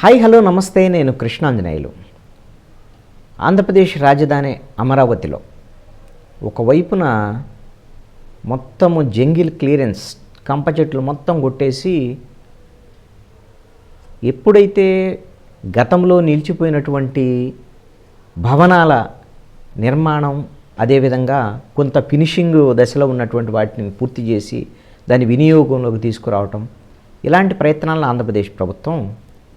Hi hello నమస్తే, నేను కృష్ణాంజనేయులు. ఆంధ్రప్రదేశ్ రాజధాని అమరావతిలో ఒకవైపున మొత్తము జంగిల్ క్లియరెన్స్, కంప చెట్లు మొత్తం కొట్టేసి ఎప్పుడైతే గతంలో నిలిచిపోయినటువంటి భవనాల నిర్మాణం, అదేవిధంగా కొంత ఫినిషింగ్ దశలో ఉన్నటువంటి వాటిని పూర్తి చేసి దాని వినియోగంలోకి తీసుకురావటం, ఇలాంటి ప్రయత్నాలను ఆంధ్రప్రదేశ్ ప్రభుత్వం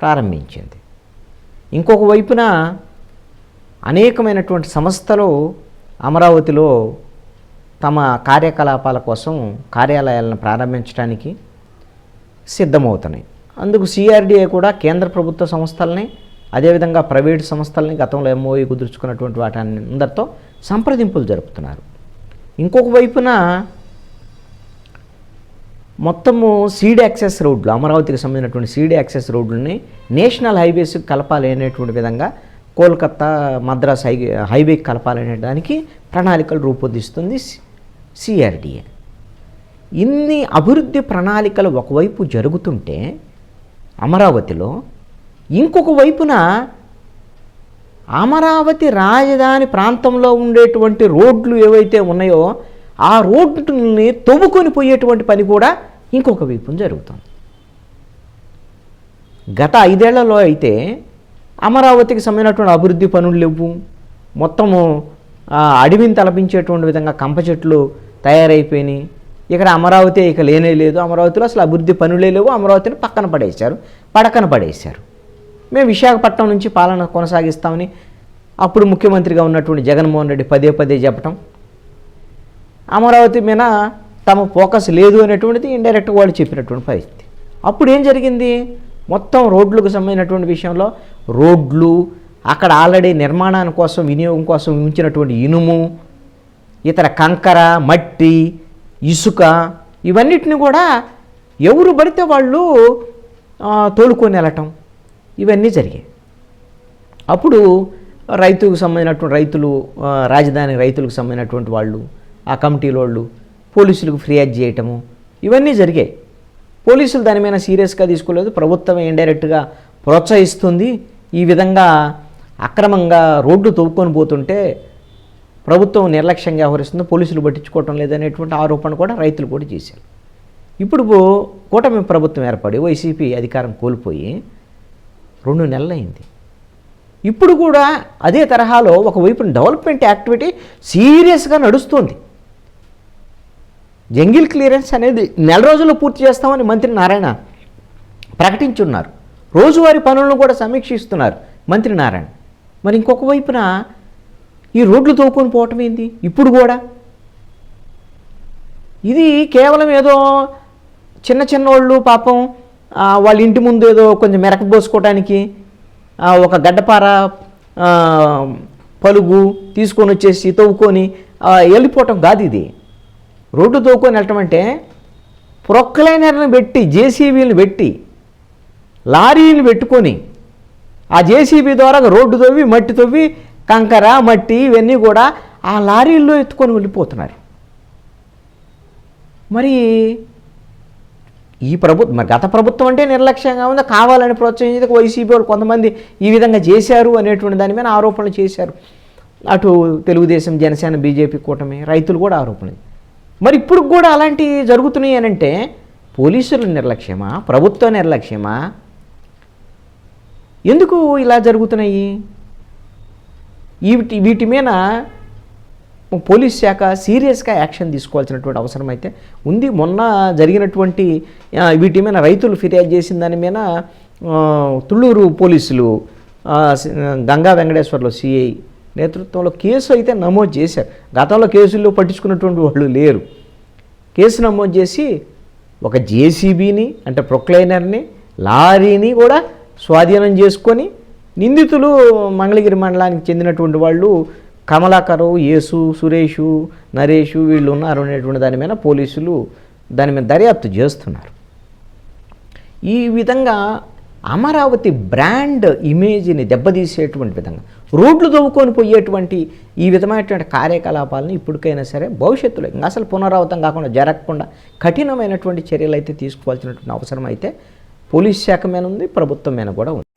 ప్రారంభించింది. ఇంకొక వైపున అనేకమైనటువంటి సంస్థలు అమరావతిలో తమ కార్యకలాపాల కోసం కార్యాలయాలను ప్రారంభించడానికి సిద్ధమవుతున్నాయి. అందుకు సిఆర్డీఏ కూడా కేంద్ర ప్రభుత్వ సంస్థలని, అదేవిధంగా ప్రైవేటు సంస్థలని గతంలో ఎంఓయూ కుదుర్చుకున్నటువంటి వాటి అందరితో సంప్రదింపులు జరుపుతున్నారు. ఇంకొక వైపున మొత్తము సీడ్ యాక్సెస్ రోడ్లు, అమరావతికి సంబంధించినటువంటి సీడ్ యాక్సెస్ రోడ్లని నేషనల్ హైవేస్కి కలపాలి అనేటువంటి విధంగా కోల్కతా మద్రాస్ హైవేకి కలపాలనే దానికి ప్రణాళికలు రూపొందిస్తుంది సిఆర్డీఏ. ఇన్ని అభివృద్ధి ప్రణాళికలు ఒకవైపు జరుగుతుంటే అమరావతిలో, ఇంకొక వైపున అమరావతి రాజధాని ప్రాంతంలో ఉండేటువంటి రోడ్లు ఏవైతే ఉన్నాయో ఆ రోడ్డుని తవ్వుకొని పోయేటువంటి పని కూడా ఇంకొక వైపున జరుగుతుంది. గత 5 ఏళ్లలో అయితే అమరావతికి సంబంధించినటువంటి అభివృద్ధి పనులు లేవు. మొత్తము అడవిని తలపించేటువంటి విధంగా కంప చెట్లు తయారైపోయినాయి. ఇక్కడ అమరావతి ఇక లేనే లేదు. అమరావతిలో అసలు అభివృద్ధి పనులే లేవు. అమరావతిని పడకన పడేశారు. మేము విశాఖపట్నం నుంచి పాలన కొనసాగిస్తామని అప్పుడు ముఖ్యమంత్రిగా ఉన్నటువంటి జగన్మోహన్ రెడ్డి పదే చెప్పటం, అమరావతి మీద తమ ఫోకస్ లేదు అనేటువంటిది ఇండైరెక్ట్గా వాళ్ళు చెప్పినటువంటి పరిస్థితి. అప్పుడు ఏం జరిగింది? మొత్తం రోడ్లకు సంబంధించినటువంటి విషయంలో రోడ్లు, అక్కడ ఆల్రెడీ నిర్మాణాని కోసం, వినియోగం కోసం ఉంచినటువంటి ఇనుము, ఇతర కంకర, మట్టి, ఇసుక, ఇవన్నిటిని కూడా ఎవరు పడితే వాళ్ళు తోలుకొని వెళ్ళటం, ఇవన్నీ జరిగాయి. అప్పుడు రైతుకు సంబంధించినటువంటి రైతులు, రాజధాని రైతులకు సంబంధించినటువంటి వాళ్ళు, ఆ కమిటీల వాళ్ళు పోలీసులకు ఫిర్యాదు చేయటము, ఇవన్నీ జరిగాయి. పోలీసులు దాని మీద సీరియస్గా తీసుకోలేదు. ప్రభుత్వం ఇండైరెక్ట్గా ప్రోత్సహిస్తుంది. ఈ విధంగా అక్రమంగా రోడ్డు తవ్వుకొని పోతుంటే ప్రభుత్వం నిర్లక్ష్యంగా వ్యవహరిస్తుంది, పోలీసులు పట్టించుకోవటం లేదనేటువంటి ఆరోపణ కూడా రైతులు కూడా చేశారు. ఇప్పుడు కూటమి ప్రభుత్వం ఏర్పడి వైసీపీ అధికారం కోల్పోయి 2 నెలలైంది. ఇప్పుడు కూడా అదే తరహాలో ఒకవైపు డెవలప్మెంట్ యాక్టివిటీ సీరియస్గా నడుస్తుంది. జంగిల్ క్లియరెన్స్ అనేది 1 రోజుల్లో పూర్తి చేస్తామని మంత్రి నారాయణ ప్రకటించున్నారు. రోజువారీ పనులను కూడా సమీక్షిస్తున్నారు మంత్రి నారాయణ. మరి ఇంకొక వైపున ఈ రోడ్లు తోకొని పోవటం ఏంది? ఇప్పుడు కూడా ఇది కేవలం ఏదో చిన్న వాళ్ళు పాపం వాళ్ళ ఇంటి ముందు ఏదో కొంచెం మెరక పోసుకోవడానికి ఒక గడ్డపార పలుగు తీసుకొని వచ్చేసి తవ్వుకొని వెళ్ళిపోవటం కాదు. ఇది రోడ్డు తవ్వుకొని వెళ్ళటం అంటే ప్రొక్లైనర్ని పెట్టి, జేసీబీని పెట్టి, లారీని పెట్టుకొని ఆ జేసీబీ ద్వారా రోడ్డు తవ్వి, మట్టి తవ్వి, కంకర, మట్టి ఇవన్నీ కూడా ఆ లారీల్లో ఎత్తుకొని వెళ్ళిపోతున్నారు. మరి గత ప్రభుత్వం అంటే నిర్లక్ష్యంగా ఉంది, కావాలని ప్రోత్సహించి వైసీపీ వాళ్ళు కొంతమంది ఈ విధంగా చేశారు అనేటువంటి దాని మీద ఆరోపణలు చేశారు. అటు తెలుగుదేశం, జనసేన, బీజేపీ కూటమి, రైతులు కూడా ఆరోపణలు. మరి ఇప్పుడు కూడా అలాంటివి జరుగుతున్నాయి అని అంటే పోలీసుల నిర్లక్ష్యమా, ప్రభుత్వ నిర్లక్ష్యమా? ఎందుకు ఇలా జరుగుతున్నాయి? వీటి మీద పోలీస్ శాఖ సీరియస్గా యాక్షన్ తీసుకోవాల్సినటువంటి అవసరం అయితే ఉంది. మొన్న జరిగినటువంటి వీటి మీద రైతులు ఫిర్యాదు చేసిన దాని మీద తుళ్ళూరు పోలీసులు, గంగా వెంకటేశ్వర్లు సిఐ నేతృత్వంలో కేసు అయితే నమోదు చేశారు. గతంలో కేసుల్లో పట్టించుకున్నటువంటి వాళ్ళు లేరు. కేసు నమోదు చేసి ఒక జేసీబీని అంటే ప్రొక్లైనర్ని, లారీని కూడా స్వాధీనం చేసుకొని నిందితులు మంగళగిరి మండలానికి చెందినటువంటి వాళ్ళు కమలాకరు, యేసు, సురేషు, నరేషు వీళ్ళు ఉన్నారు అనేటువంటి దాని మీద పోలీసులు దాని మీద దర్యాప్తు చేస్తున్నారు. ఈ విధంగా అమరావతి బ్రాండ్ ఇమేజ్ని దెబ్బతీసేటువంటి విధంగా రోడ్లు తవ్వుకొని పోయేటువంటి ఈ విధమైనటువంటి కార్యకలాపాలను ఇప్పటికైనా సరే భవిష్యత్తులో ఇంకా అసలు పునరావృతం కాకుండా జరగకుండా కఠినమైనటువంటి చర్యలు అయితే తీసుకోవాల్సినటువంటి అవసరం అయితే పోలీస్ శాఖ మీద ఉంది, ప్రభుత్వం మీద కూడా ఉంది.